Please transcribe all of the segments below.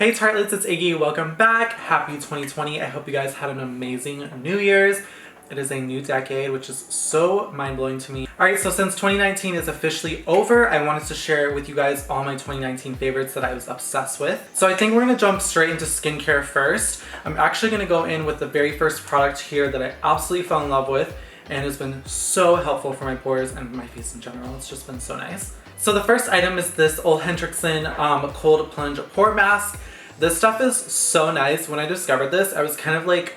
Hey Tartlets, it's Iggy. Welcome back. Happy 2020. I hope you guys had an amazing New Year's. It is a new decade, which is so mind-blowing to me. Alright, so since 2019 is officially over, I wanted to share with you guys all my 2019 favorites that I was obsessed with. So I think we're going to jump straight into skincare first. I'm actually going to go in with the very first product here that I absolutely fell in love with and has been so helpful for my pores and my face in general. It's just been so nice. So the first item is this OLEHENRIKSEN Cold Plunge Pore Mask. This stuff is so nice. When I discovered this, I was kind of like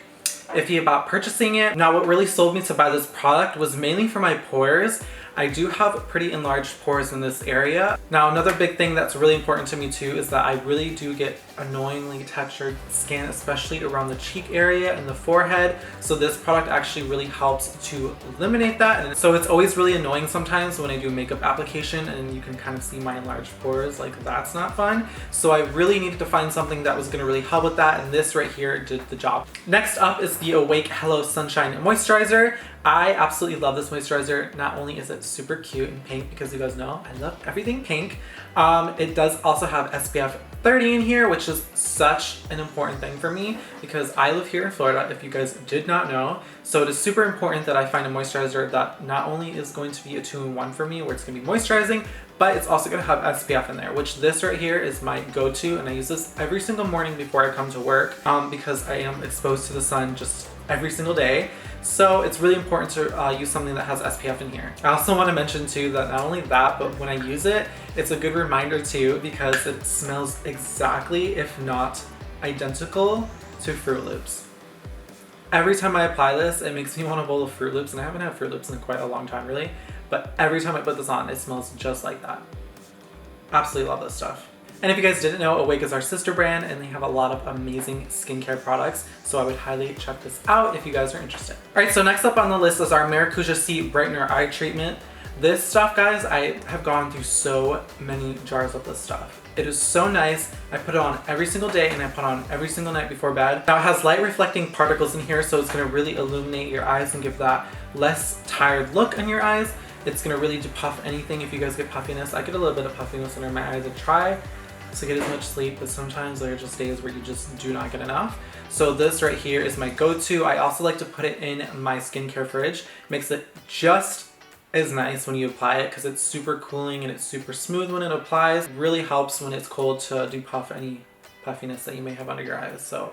iffy about purchasing it. Now, what really sold me to buy this product was mainly for my pores. I do have pretty enlarged pores in this area. Now, another big thing that's really important to me too is that I really do get annoyingly textured skin, especially around the cheek area and the forehead. So this product actually really helps to eliminate that. And so it's always really annoying sometimes when I do makeup application and you can kind of see my enlarged pores, like that's not fun. So I really needed to find something that was gonna really help with that, and this right here did the job. Next up is the Awake Hello Sunshine Moisturizer. I absolutely love this moisturizer. Not only is it super cute and pink, because you guys know I love everything pink, it does also have SPF 30 in here, which is such an important thing for me because I live here in Florida, if you guys did not know. So it is super important that I find a moisturizer that not only is going to be a 2-in-1 for me, where it's going to be moisturizing, but it's also going to have SPF in there, which this right here is my go-to, and I use this every single morning before I come to work because I am exposed to the sun just every single day. So it's really important to use something that has SPF in here. I also want to mention too that not only that, but when I use it, it's a good reminder too because it smells exactly, if not identical, to Fruit Loops. Every time I apply this, it makes me want a bowl of Fruit Loops, and I haven't had Fruit Loops in quite a long time really, but every time I put this on, it smells just like that. Absolutely love this stuff. And if you guys didn't know, Awake is our sister brand and they have a lot of amazing skincare products. So I would highly check this out if you guys are interested. All right, so next up on the list is our Maracuja Eye Brightener Eye Treatment. This stuff, guys, I have gone through so many jars of this stuff. It is so nice. I put it on every single day and I put it on every single night before bed. Now it has light reflecting particles in here, so it's gonna really illuminate your eyes and give that less tired look in your eyes. It's gonna really depuff anything if you guys get puffiness. I get a little bit of puffiness under my eyes. I try to get as much sleep, but sometimes there are just days where you just do not get enough. So this right here is my go-to. I also like to put it in my skincare fridge. Makes it just as nice when you apply it because it's super cooling and it's super smooth when it applies. Really helps when it's cold to depuff any puffiness that you may have under your eyes. So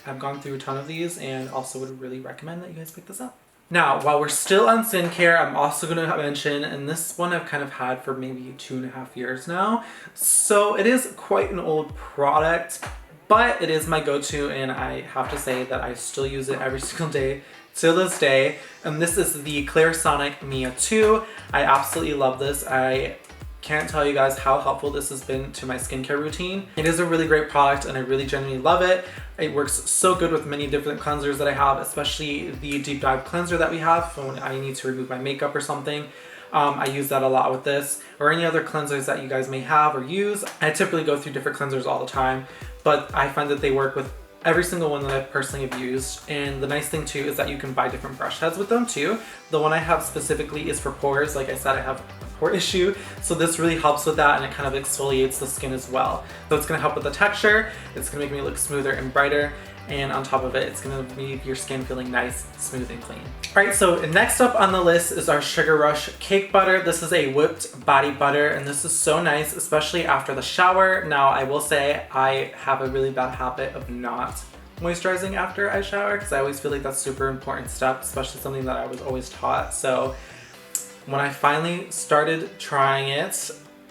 I've gone through a ton of these and also would really recommend that you guys pick this up. Now, while we're still on skincare, I'm also going to mention, and this one I've kind of had for maybe 2.5 years now, so it is quite an old product, but it is my go-to, and I have to say that I still use it every single day till this day, and this is the Clarisonic Mia 2. I absolutely love this. I can't tell you guys how helpful this has been to my skincare routine. It is a really great product and I really genuinely love it. It works so good with many different cleansers that I have, especially the deep dive cleanser that we have for when I need to remove my makeup or something. I use that a lot with this, or any other cleansers that you guys may have or use. I typically go through different cleansers all the time, but I find that they work with every single one that I personally have used. And the nice thing too is that you can buy different brush heads with them too. The one I have specifically is for pores. Like I said, I have a pore issue, so this really helps with that, and it kind of exfoliates the skin as well. So it's gonna help with the texture, it's gonna make me look smoother and brighter, and on top of it, it's gonna leave your skin feeling nice, smooth, and clean. All right, so next up on the list is our Sugar Rush Cake Butter. This is a whipped body butter, and this is so nice, especially after the shower. Now, I will say I have a really bad habit of not moisturizing after I shower because I always feel like that's a super important step, especially something that I was always taught. So when I finally started trying it,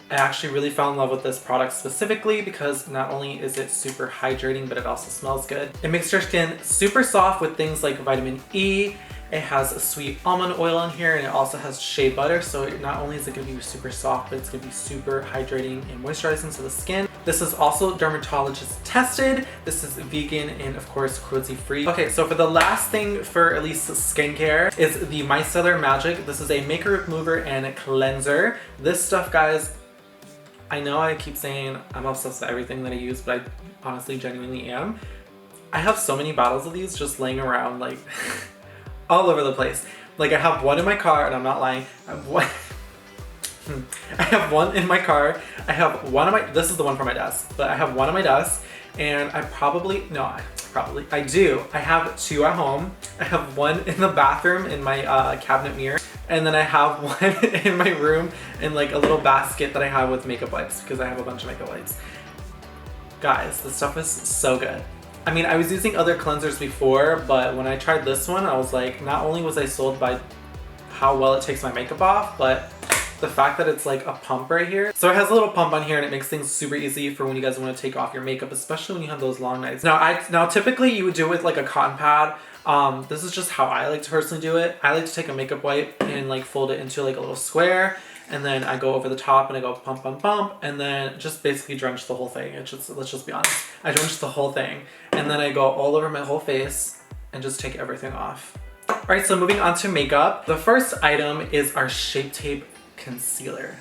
I actually really fell in love with this product specifically because not only is it super hydrating, but it also smells good. It makes your skin super soft with things like vitamin E. It has a sweet almond oil in here, and it also has shea butter, so not only is it going to be super soft, but it's going to be super hydrating and moisturizing to the skin. This is also dermatologist tested. This is vegan and of course cruelty free. Okay, so for the last thing for at least skincare is the Micellar Magic. This is a makeup remover and a cleanser. This stuff, guys, I know I keep saying I'm obsessed with everything that I use, but I honestly genuinely am. I have so many bottles of these just laying around like all over the place. Like I have one in my car, and I'm not lying. I have one I have one in my car. I have one on my, this is the one for my desk, but I have one on my desk, and I do. I have two at home. I have one in the bathroom in my cabinet mirror, and then I have one in my room in like a little basket that I have with makeup wipes because I have a bunch of makeup wipes. Guys, this stuff is so good. I mean, I was using other cleansers before, but when I tried this one, I was like, not only was I sold by how well it takes my makeup off, but the fact that it's like a pump right here. So it has a little pump on here and it makes things super easy for when you guys want to take off your makeup, especially when you have those long nights. Now typically you would do it with like a cotton pad. This is just how I like to personally do it. I like to take a makeup wipe and like fold it into like a little square, and then I go over the top and I go pump, pump, pump, and then just basically drench the whole thing. Let's just be honest. I drench the whole thing, and then I go all over my whole face and just take everything off. All right, so moving on to makeup. The first item is our Shape Tape concealer.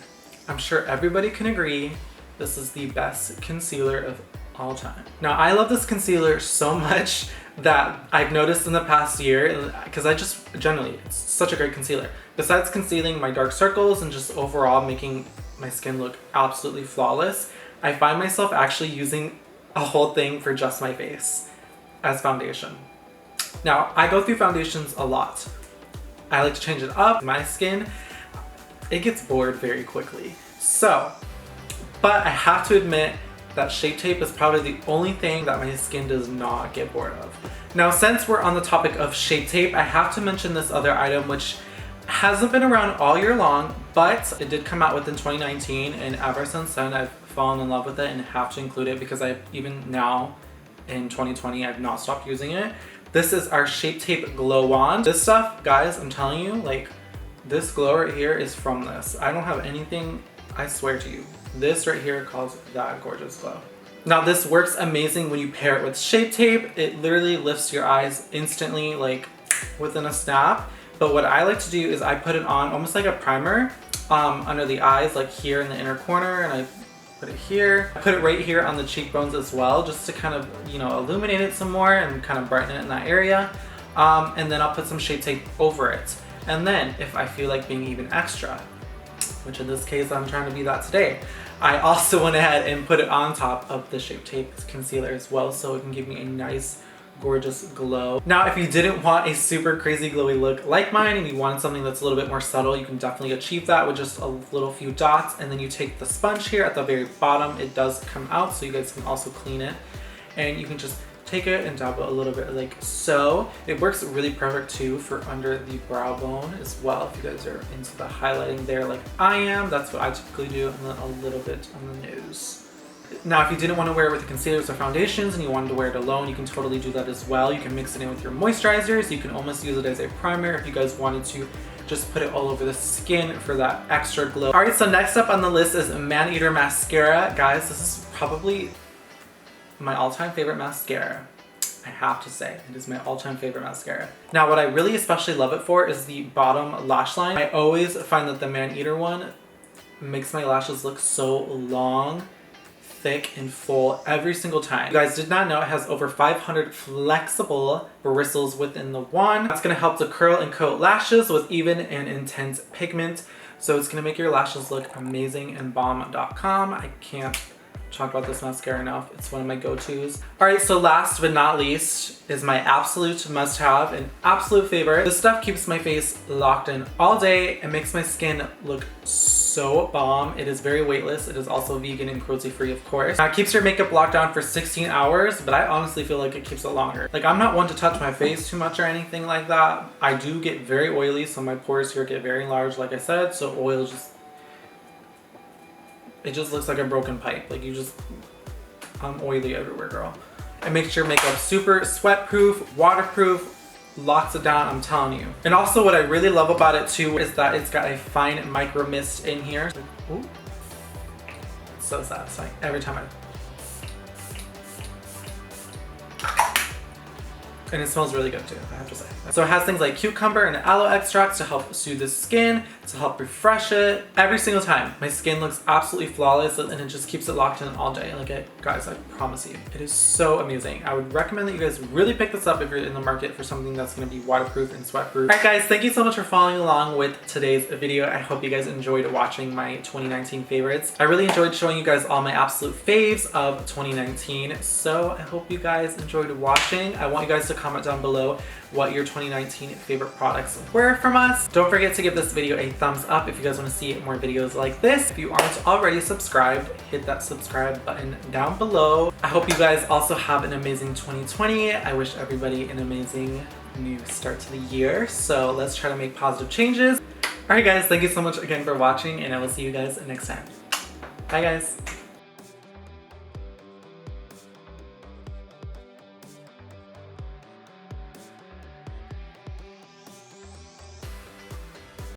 I'm sure everybody can agree this is the best concealer of all time. Now, I love this concealer so much that I've noticed in the past year, because I just generally, it's such a great concealer. Besides concealing my dark circles and just overall making my skin look absolutely flawless, I find myself actually using a whole thing for just my face as foundation. Now, I go through foundations a lot. I like to change it up. My skin, it gets bored very quickly. So, but I have to admit that Shape Tape is probably the only thing that my skin does not get bored of. Now, since we're on the topic of Shape Tape, I have to mention this other item, which hasn't been around all year long, but it did come out within 2019, and ever since then I've fallen in love with it and have to include it because even now in 2020, I've not stopped using it. This is our Shape Tape Glow Wand. This stuff, guys, I'm telling you, like, this glow right here is from this. I don't have anything, I swear to you. This right here causes that gorgeous glow. Now, this works amazing when you pair it with Shape Tape. It literally lifts your eyes instantly, like within a snap. But what I like to do is I put it on almost like a primer under the eyes, like here in the inner corner, and I put it here. I put it right here on the cheekbones as well, just to kind of, you know, illuminate it some more and kind of brighten it in that area. And then I'll put some Shape Tape over it. And then if I feel like being even extra, which in this case I'm trying to be that today, I also went ahead and put it on top of the Shape Tape concealer as well, so it can give me a nice, gorgeous glow. Now, if you didn't want a super crazy glowy look like mine and you wanted something that's a little bit more subtle, you can definitely achieve that with just a little few dots, and then you take the sponge here at the very bottom. It does come out, so you guys can also clean it, and you can just take it and dab it a little bit like so. It works really perfect too for under the brow bone as well. If you guys are into the highlighting there like I am, that's what I typically do, and then a little bit on the nose. Now, if you didn't want to wear it with the concealers or foundations and you wanted to wear it alone, you can totally do that as well. You can mix it in with your moisturizers. You can almost use it as a primer if you guys wanted to just put it all over the skin for that extra glow. All right, so next up on the list is Maneater Mascara. Guys, this is probably my all-time favorite mascara. I have to say, it is my all-time favorite mascara. Now, what I really especially love it for is the bottom lash line. I always find that the Maneater one makes my lashes look so long, thick, and full every single time. You guys did not know it has over 500 flexible bristles within the wand. That's gonna help to curl and coat lashes with even and intense pigment. So it's gonna make your lashes look amazing, and bomb.com. I can't talk about this mascara enough. It's one of my go-tos. All right, so last but not least is my absolute must-have and absolute favorite. This stuff keeps my face locked in all day. It makes my skin look so bomb. It is very weightless. It is also vegan and cruelty-free, of course. Now, it keeps your makeup locked down for 16 hours, but I honestly feel like it keeps it longer. Like, I'm not one to touch my face too much or anything like that. I do get very oily, so my pores here get very large, like I said, so oil just, it just looks like a broken pipe. Like, I'm oily everywhere, girl. It makes your makeup super sweat-proof, waterproof, locks it down, I'm telling you. And also what I really love about it too is that it's got a fine micro mist in here. Ooh. It's so satisfying every time And it smells really good too, I have to say. So it has things like cucumber and aloe extracts to help soothe the skin, to help refresh it. Every single time, my skin looks absolutely flawless and it just keeps it locked in all day. Like, guys, I promise you, it is so amazing. I would recommend that you guys really pick this up if you're in the market for something that's gonna be waterproof and sweat-proof. All right, guys, thank you so much for following along with today's video. I hope you guys enjoyed watching my 2019 favorites. I really enjoyed showing you guys all my absolute faves of 2019. So I hope you guys enjoyed watching. I want you guys to comment down below what your 2019 favorite products were from us. Don't forget to give this video a thumbs up if you guys want to see more videos like this. If you aren't already subscribed, hit that subscribe button down below. I hope you guys also have an amazing 2020. I wish everybody an amazing new start to the year. So let's try to make positive changes. All right, guys, thank you so much again for watching, and I will see you guys next time. Bye, guys.